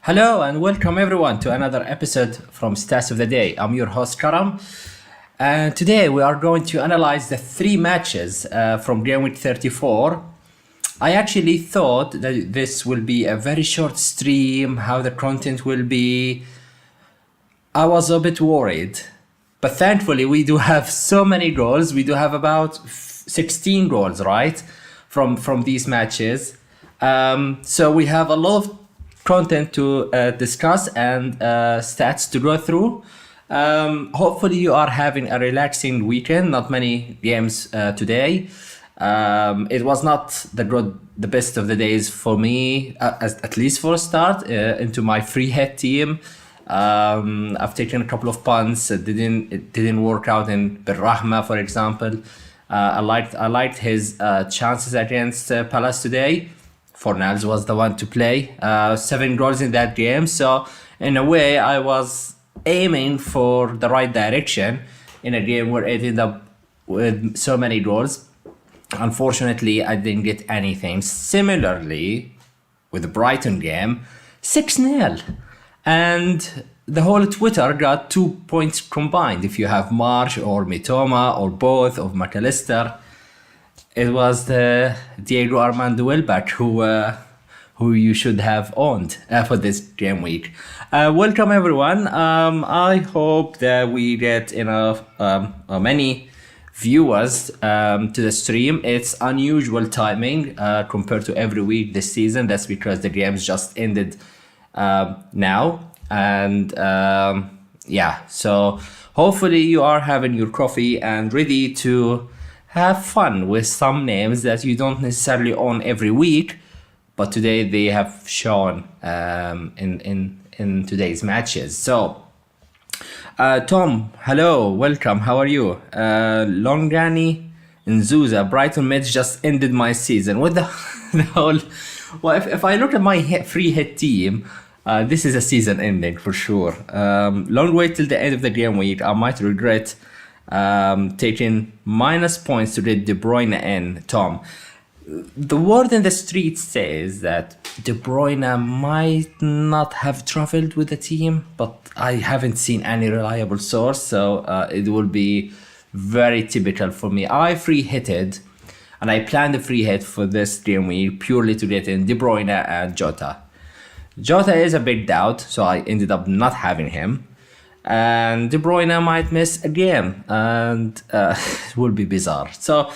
Hello and welcome everyone to another episode from Stats of the Day. I'm your host Karam, and today we are going to analyze the three matches from Gameweek 34. I actually thought that this will be a very short stream, how the content will be. I was a bit worried, but thankfully we do have so many goals. We do have about 16 goals, right, from these matches. So we have a lot of content to discuss and stats to go through. Hopefully you are having a relaxing weekend, not many games today. It was not the best of the days for me, at least for a start, into my free hit team. I've taken a couple of punts. It didn't work out in Birrahma, for example. I liked his chances against Palace today. Fornals was the one to play. 7 goals in that game. So in a way, I was aiming for the right direction in a game where it ended up with so many goals. Unfortunately, I didn't get anything. Similarly, with the Brighton game, 6-0. And the whole Twitter got 2 points combined. If you have Marsh or Mitoma or both of McAllister, it was the Diego Armando Welbeck who you should have owned for this game week. Welcome everyone. I hope that we get enough many viewers to the stream. It's unusual timing compared to every week this season. That's because the games just ended now, and so hopefully you are having your coffee and ready to have fun with some names that you don't necessarily own every week, but today they have shown in today's matches. So Tom, hello, welcome, how are you? Longani Nzuza, Brighton match just ended my season. What the whole... Well, if I look at my free hit team, this is a season ending for sure. Long wait till the end of the game week. I might regret taking minus points to get De Bruyne in, Tom. The word in the street says that De Bruyne might not have traveled with the team, but I haven't seen any reliable source, so it will be very typical for me. I free hitted, and I planned a free hit for this game week purely to get in De Bruyne and Jota. Jota is a big doubt, so I ended up not having him. And De Bruyne might miss a game, and it will be bizarre. So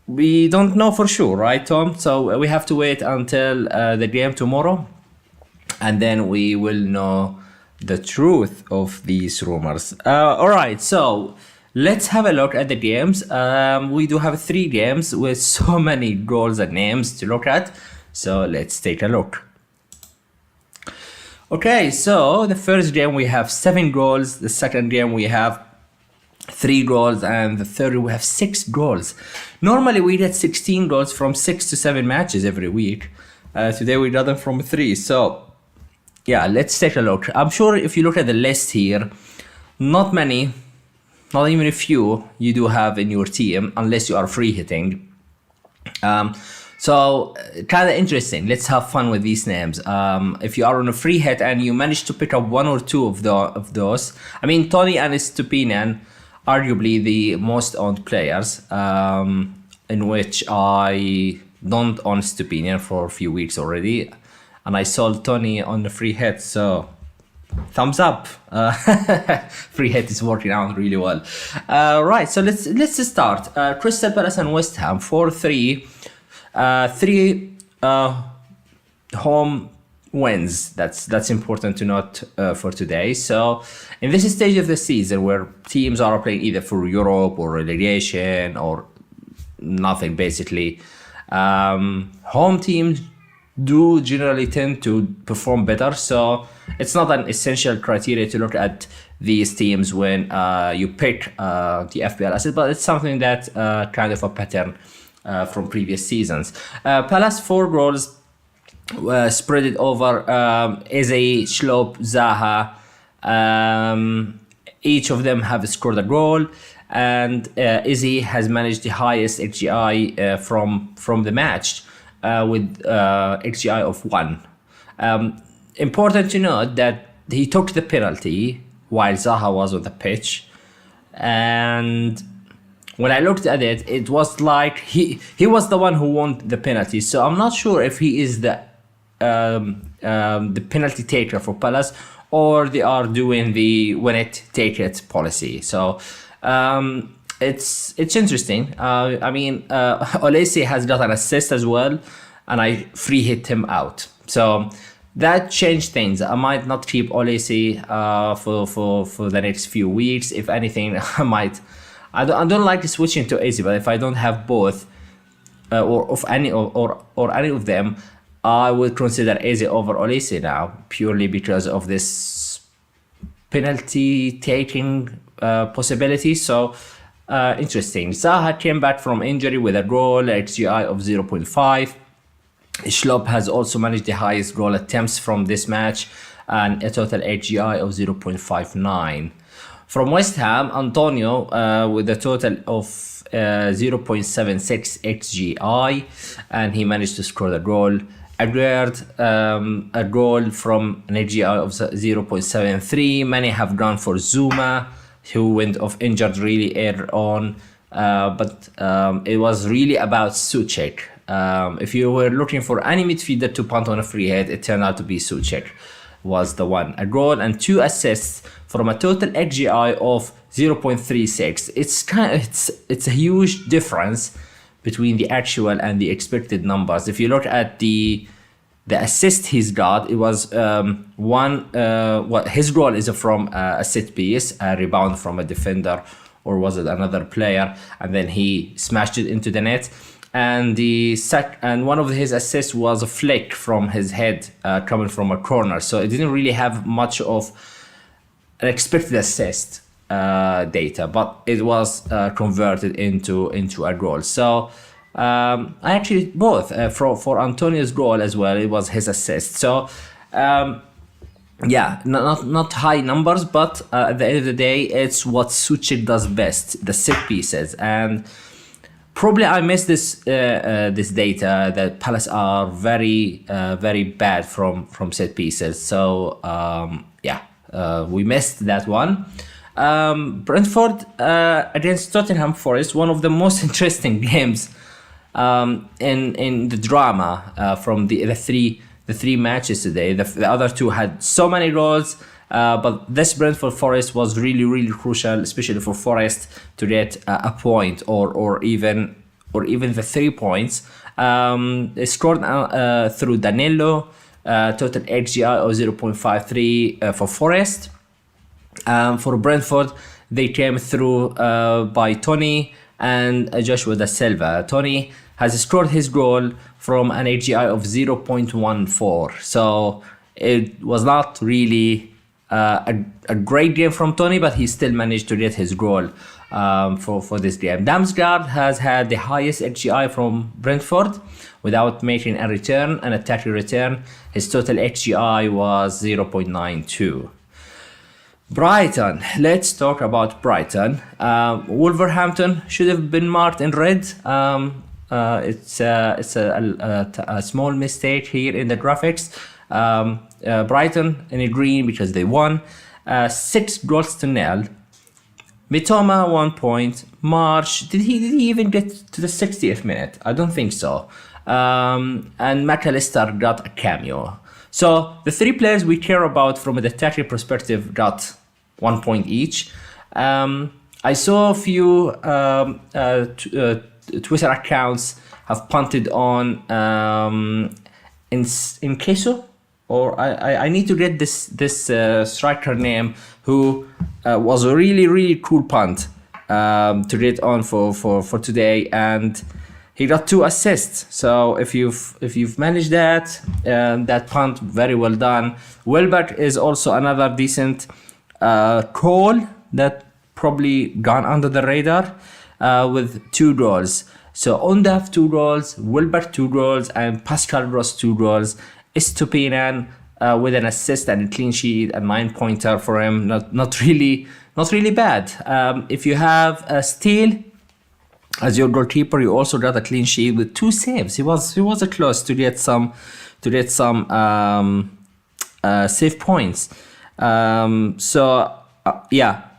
we don't know for sure, right, Tom? So we have to wait until the game tomorrow, and then we will know the truth of these rumors. All right, so let's have a look at the games. We do have 3 games with so many goals and names to look at. So let's take a look. Okay, so the first game we have 7 goals, the second game we have 3 goals, and the third we have 6 goals. Normally we get 16 goals from 6 to 7 matches every week. Today we got them from 3, so yeah, let's take a look. I'm sure if you look at the list here, not many, not even a few you do have in your team unless you are free hitting. So kind of interesting. Let's have fun with these names. If you are on a free hit and you manage to pick up 1 or 2 of those, I mean, Tony and Stupinian, arguably the most owned players, in which I don't own Stupinian for a few weeks already, and I sold Tony on the free hit. So thumbs up. Free hit is working out really well. Right. So let's start. Crystal Palace and West Ham 4-3. 3 home wins. That's important to note for today. So in this stage of the season where teams are playing either for Europe or relegation or nothing basically, home teams do generally tend to perform better. So it's not an essential criteria to look at these teams when you pick the FPL asset, but it's something that kind of a pattern from previous seasons. Palace 4 goals spread it over Eze, Schlopp, Zaha. Each of them have scored a goal, and Eze has managed the highest XGI from the match with XGI of 1. Important to note that he took the penalty while Zaha was on the pitch, and when I looked at it, it was like he was the one who won the penalty. So I'm not sure if he is the penalty taker for Palace, or they are doing the win it take it policy. So it's interesting. I mean, Olise has got an assist as well, and I free hit him out. So that changed things. I might not keep Olise for the next few weeks. If anything, I might. I don't like switching to Eze, but if I don't have both, or any of them, I would consider Eze over Olise now, purely because of this penalty taking possibility. So interesting. Zaha came back from injury with a goal, XGI of 0.5. Schlupp has also managed the highest goal attempts from this match, and a total XGI of 0.59. From West Ham, Antonio with a total of 0.76 XGI, and he managed to score the goal. Aguerd, a goal from an XGI of 0.73. Many have gone for Zuma, who went off injured really early on, but it was really about Souček. If you were looking for any midfielder to punt on a free hit, it turned out to be Souček was the one. A goal and 2 assists from a total XGI of 0.36. It's a huge difference between the actual and the expected numbers. If you look at the assist he's got, it was his goal is from a set piece, a rebound from a defender, or was it another player, and then he smashed it into the net. And one of his assists was a flick from his head coming from a corner. So it didn't really have much of an expected assist data, but it was converted into a goal. So I actually both for Antonio's goal as well, it was his assist. So yeah, not high numbers, but at the end of the day, it's what Souček does best, the set pieces. And probably I missed this data that Palace are very bad from set pieces. So we missed that one. Brentford against Tottenham Forest, one of the most interesting games in the drama from the three matches today. The other two had so many goals. But this Brentford Forest was really crucial, especially for Forest to get a point or even the 3 points. They scored through Danilo, total XGI of 0.53 for Forest. For Brentford, they came through by Tony and Joshua Da Silva. Tony has scored his goal from an XGI of 0.14. So it was not really a great game from Tony, but he still managed to get his goal for this game. Damsgaard has had the highest XGI from Brentford without making a return, an attacking return. His total XGI was 0.92. Brighton. Let's talk about Brighton. Wolverhampton should have been marked in red. It's a small mistake here in the graphics. Brighton in green because they won 6-0. Mitoma 1 point. March, did he even get to the 60th minute? I don't think so. And McAllister got a cameo. So the 3 players we care about from an attacking perspective got 1 point each. I saw a few Twitter accounts have punted on in Queso, or I need to get this striker name who was a really cool punt to get on for today, and he got 2 assists. So if you've managed that punt, very well done. Welbeck is also another decent call that probably gone under the radar with 2 goals. So Ondaf 2 goals, Welbeck 2 goals, and Pascal Gross 2 goals. Estupinan with an assist and a clean sheet, a 9-pointer for him. Not really bad. If you have Steele as your goalkeeper, you also got a clean sheet with 2 saves. He was close to get some save points. Yeah,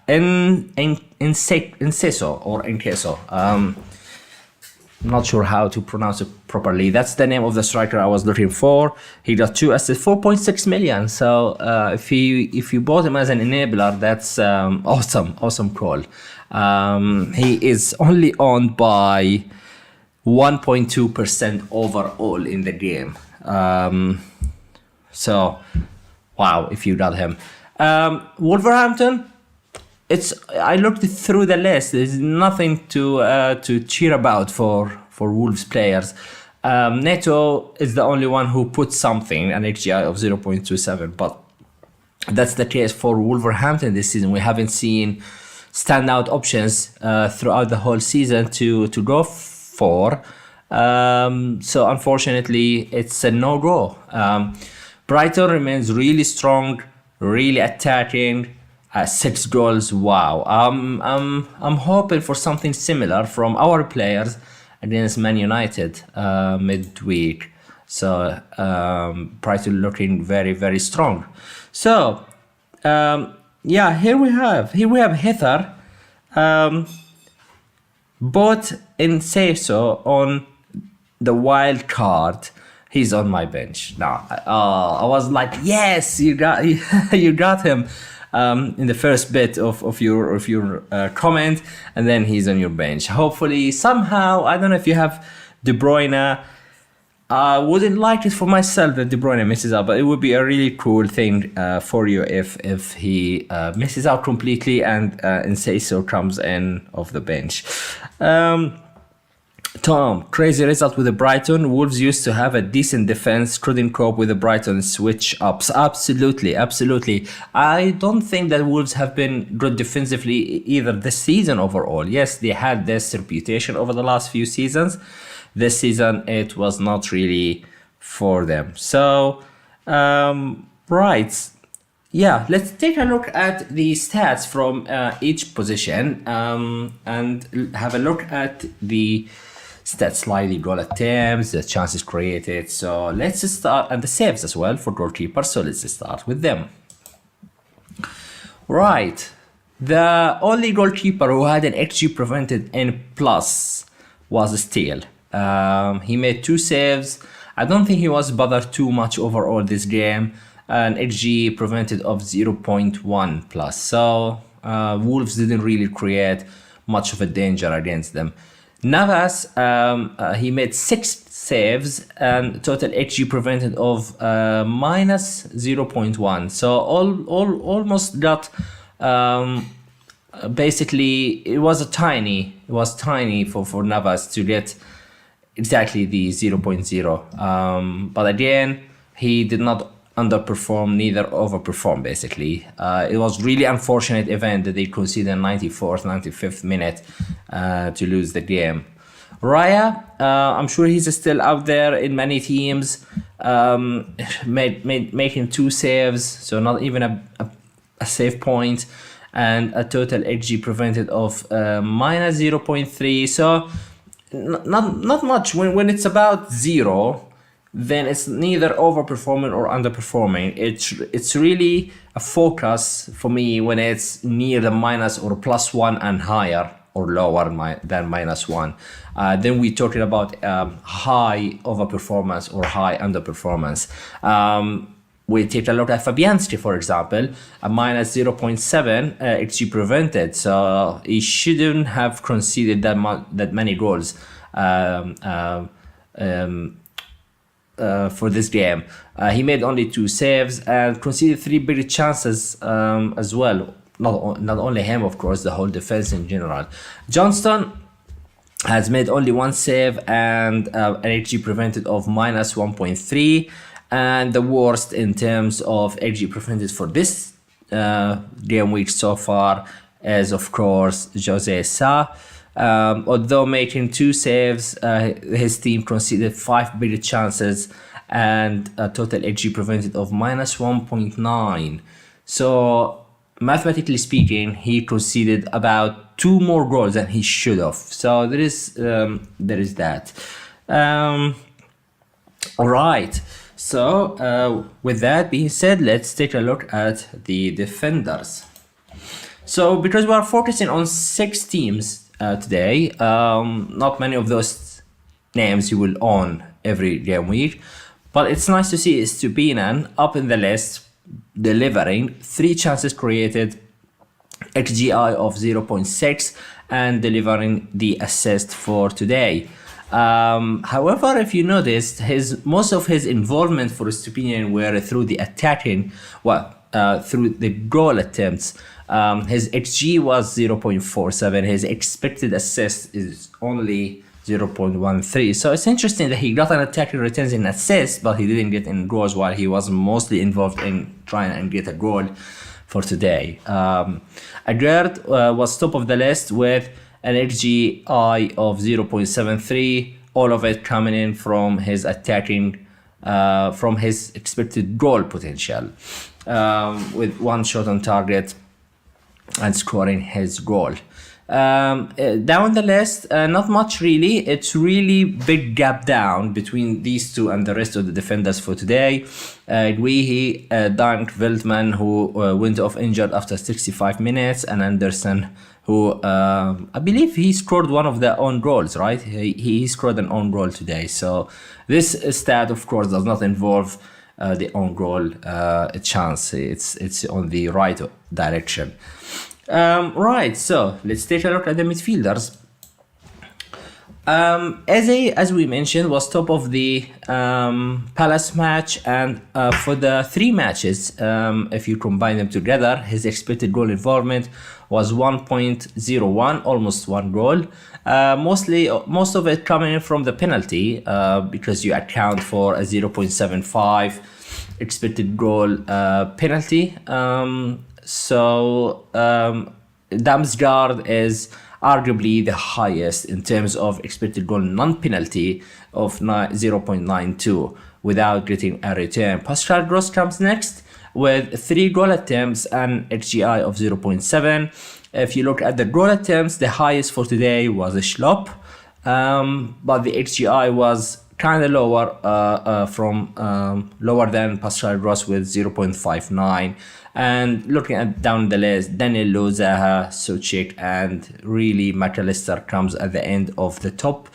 in queso. I'm not sure how to pronounce it properly. That's the name of the striker I was looking for. He got 2 assists, 4.6 million. So if you bought him as an enabler, that's awesome call. He is only owned by 1.2% overall in the game. So wow, if you got him. Wolverhampton. I looked through the list. There's nothing to cheer about for Wolves players. Neto is the only one who put something, an XGI of 0.27, but that's the case for Wolverhampton this season. We haven't seen standout options throughout the whole season to go for. So unfortunately, it's a no-go. Brighton remains really strong, really attacking. 6 goals, wow. I'm hoping for something similar from our players against Man United midweek. So Brighton looking very, very strong. So yeah, here we have Heather. Bought in Seso on the wild card. He's on my bench now. I was like, yes, you got him. In the first bit of your comment, and then he's on your bench. Hopefully, somehow, I don't know if you have De Bruyne. I wouldn't like it for myself that De Bruyne misses out, but it would be a really cool thing for you if he misses out completely and Enciso comes in off the bench. Tom, crazy result with the Brighton. Wolves used to have a decent defense, couldn't cope with the Brighton switch ups. Absolutely. I don't think that Wolves have been good defensively either this season overall. Yes, they had this reputation over the last few seasons. This season, it was not really for them. So, right. Yeah, let's take a look at the stats from each position and have a look at the stats slightly, goal attempts, the chances created. So let's start, and the saves as well for goalkeeper. So let's start with them. Right, the only goalkeeper who had an XG prevented N plus was Steele. He made 2 saves. I don't think he was bothered too much overall this game. An XG prevented of 0.1 plus. So Wolves didn't really create much of a danger against them. Navas, he made 6 saves and total XG prevented of minus 0.1. So almost got basically it was tiny for Navas to get exactly the 0.0. But again, he did not underperform, neither overperform basically. It was really unfortunate event that they conceded 94th, 95th minute to lose the game. Raya, I'm sure he's still out there in many teams, making 2 saves, so not even a save point, and a total XG prevented of minus 0.3. So not much. When it's about 0, then it's neither overperforming or underperforming. It's really a focus for me when it's near the minus or +1 and higher, or lower than -1. Then we're talking about high overperformance or high underperformance. We take a look at Fabianski, for example, a minus 0.7 XG prevented, so he shouldn't have conceded that many goals for this game. He made only 2 saves and conceded 3 big chances as well. Not only him, of course, the whole defense in general. Johnston has made only 1 save and an XG prevented of minus 1.3, and the worst in terms of XG prevented for this game week so far is, of course, Jose Sa. Although making 2 saves, his team conceded 5 big chances and a total XG prevented of minus 1.9. So mathematically speaking, he conceded about 2 more goals than he should have. So there is that. All right. So, with that being said, let's take a look at the defenders. So, because we are focusing on 6 teams today, not many of those names you will own every game week, but it's nice to see Stupinan up in the list, delivering 3 chances created, XGI of 0.6, and delivering the assist for today. However, if you noticed, most of his involvement for Stupinan were through the attacking, through the goal attempts. His XG was 0.47. His expected assist is only 0.13. So it's interesting that he got an attacking returns in assists, but he didn't get in goals, while he was mostly involved in trying and get a goal for today. Agard was top of the list with an XGI of 0.73, all of it coming in from his attacking, from his expected goal potential, with 1 shot on target and scoring his goal. Down the list, not much really. It's really big gap down between these two and the rest of the defenders for today. Guihi, Dank, Veltman, who went off injured after 65 minutes, and Anderson, who I believe he scored one of the own goals, right? He scored an own goal today. So this stat, of course, does not involve the own goal chance. It's on the right direction. Right, so let's take a look at the midfielders. Eze, as we mentioned, was top of the Palace match, and for the 3 matches, if you combine them together, his expected goal involvement was 1.01, almost 1 goal. Most of it coming in from the penalty, because you account for a 0.75 expected goal penalty. So Damsgaard is arguably the highest in terms of expected goal non-penalty of 0.92 without getting a return. Pascal Gross comes next with 3 goal attempts and XGI of 0.7. If you look at the goal attempts, the highest for today was a Schlopp, but the XGI was kind of lower, lower than Pascal Gross with 0.59. And looking at down the list, Danilo, Zaha, Soucek, and really McAllister comes at the end of the top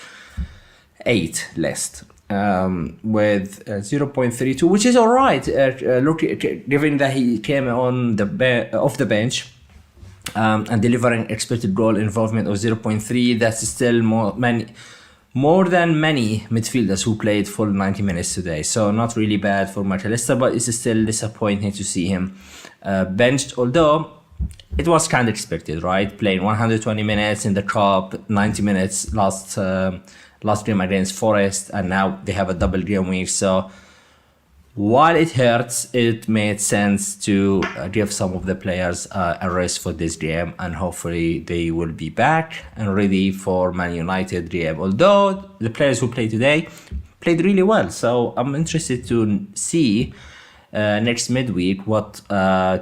8 list, with 0.32, which is all right. Given that he came on off the bench and delivering expected goal involvement of 0.3, that's still more than many midfielders who played full 90 minutes today. So not really bad for McAllister, but it's still disappointing to see him benched, although it was kind of expected, right? Playing 120 minutes in the cup, 90 minutes last game against Forest, and now they have a double game week. So while it hurts, it made sense to give some of the players a rest for this game, and hopefully they will be back and ready for Man United game. Although the players who played today played really well, so I'm interested to see next midweek what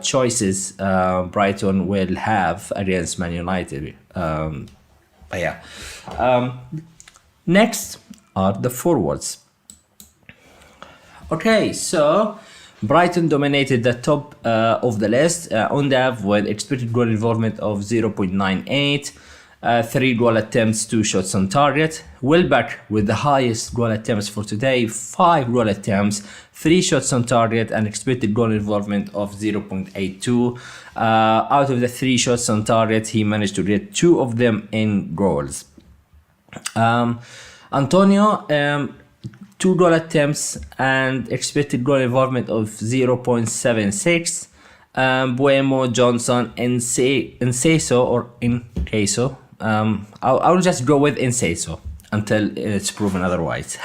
choices Brighton will have against Man United. Next are the forwards. Okay, so Brighton dominated the top of the list. Undav with expected goal involvement of 0.98. 3 goal attempts, 2 shots on target. Welbeck with the highest goal attempts for today, 5 goal attempts, 3 shots on target, and expected goal involvement of 0.82. Out of the 3 shots on target, he managed to get 2 of them in goals. Antonio, 2 goal attempts and expected goal involvement of 0.76. Buemo, Johnson, Enceso or Enceso. I'll just go with Enceso until it's proven otherwise.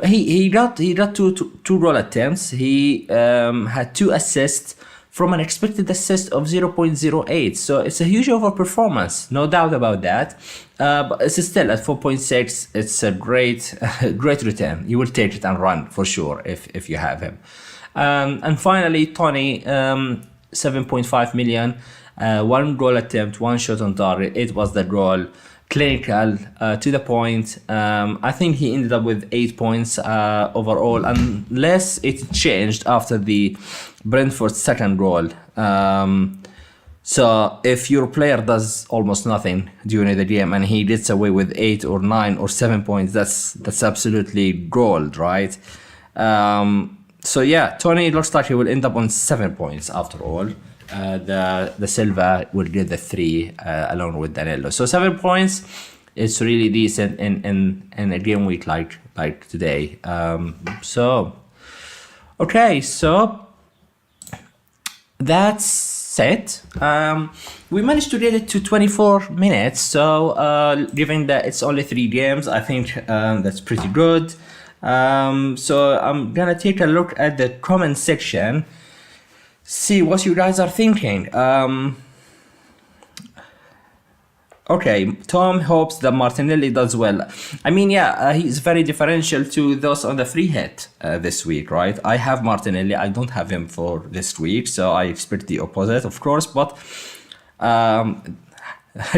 He got two goal attempts. He had 2 assists from an expected assist of 0.08. So it's a huge overperformance, no doubt about that. But it's still at 4.6. It's a great return. You will take it and run for sure if you have him. And finally, Tony, 7.5 million, 1 goal attempt, 1 shot on target. It was the goal. clinical, to the point. I think he ended up with 8 points overall, unless it changed after the Brentford second goal. So if your player does almost nothing during the game and he gets away with 8 or 9 or 7 points, that's absolutely gold, right? So yeah, Tony looks like he will end up on 7 points after all. The Silva will get the 3 along with Danilo. So 7 points is really decent in a game week like today. So okay, so that's it. We managed to get it to 24 minutes. So given that it's only 3 games, I think that's pretty good. So I'm gonna take a look at the comment section, see what you guys are thinking. Okay, Tom hopes that Martinelli does well. I mean, yeah, he's very differential to those on the free hit this week, right? I have Martinelli, I don't have him for this week, so I expect the opposite, of course, but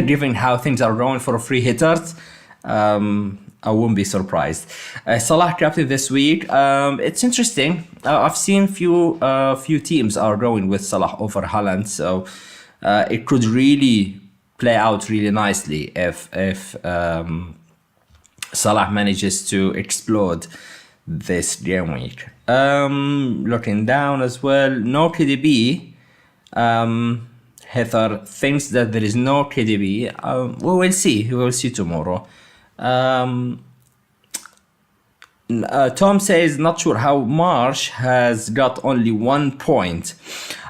given how things are going for free hitters, I won't be surprised. Salah captain this week. It's interesting. I've seen few teams are going with Salah over Haaland, so it could really play out really nicely if Salah manages to explode this game week. Looking down as well, no KDB. Heather thinks that there is no KDB. We will see. We will see tomorrow. Tom says not sure how Marsh has got only 1 point.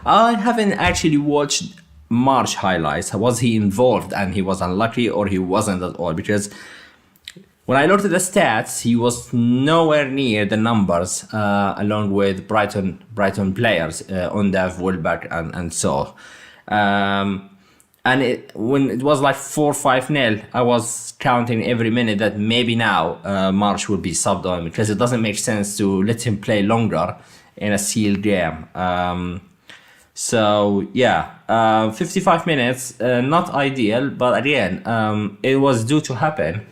I haven't actually watched Marsh highlights. Was he involved and he was unlucky, or he wasn't at all? Because when I looked at the stats, he was nowhere near the numbers along with Brighton players, Undav, Welbeck and so. And when it was like 4-5-0, I was counting every minute that maybe now Marsh will be subbed on, because it doesn't make sense to let him play longer in a sealed game. So yeah, 55 minutes, not ideal, but again, it was due to happen.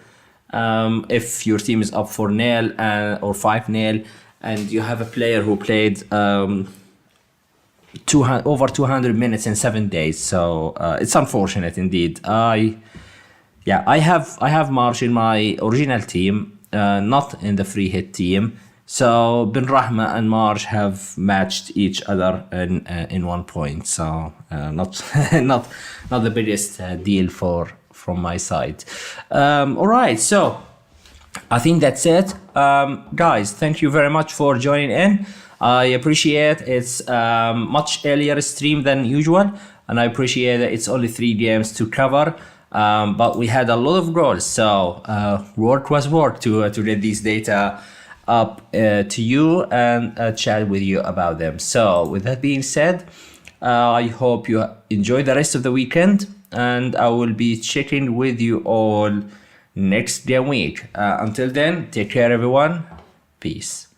If your team is up 4-0 or 5-0, and you have a player who played over 200 minutes in 7 days, so it's unfortunate indeed. I have Marsh in my original team, not in the free hit team. So Ben Rahma and Marsh have matched each other in 1 point. So not the biggest deal from my side. All right, so I think that's it, guys. Thank you very much for joining in. I appreciate it's much earlier stream than usual, and I appreciate that it's only 3 games to cover, but we had a lot of goals, so work was work to get these data up to you and chat with you about them. So with that being said, I hope you enjoy the rest of the weekend, and I will be checking with you all next game week. Until then, take care everyone. Peace.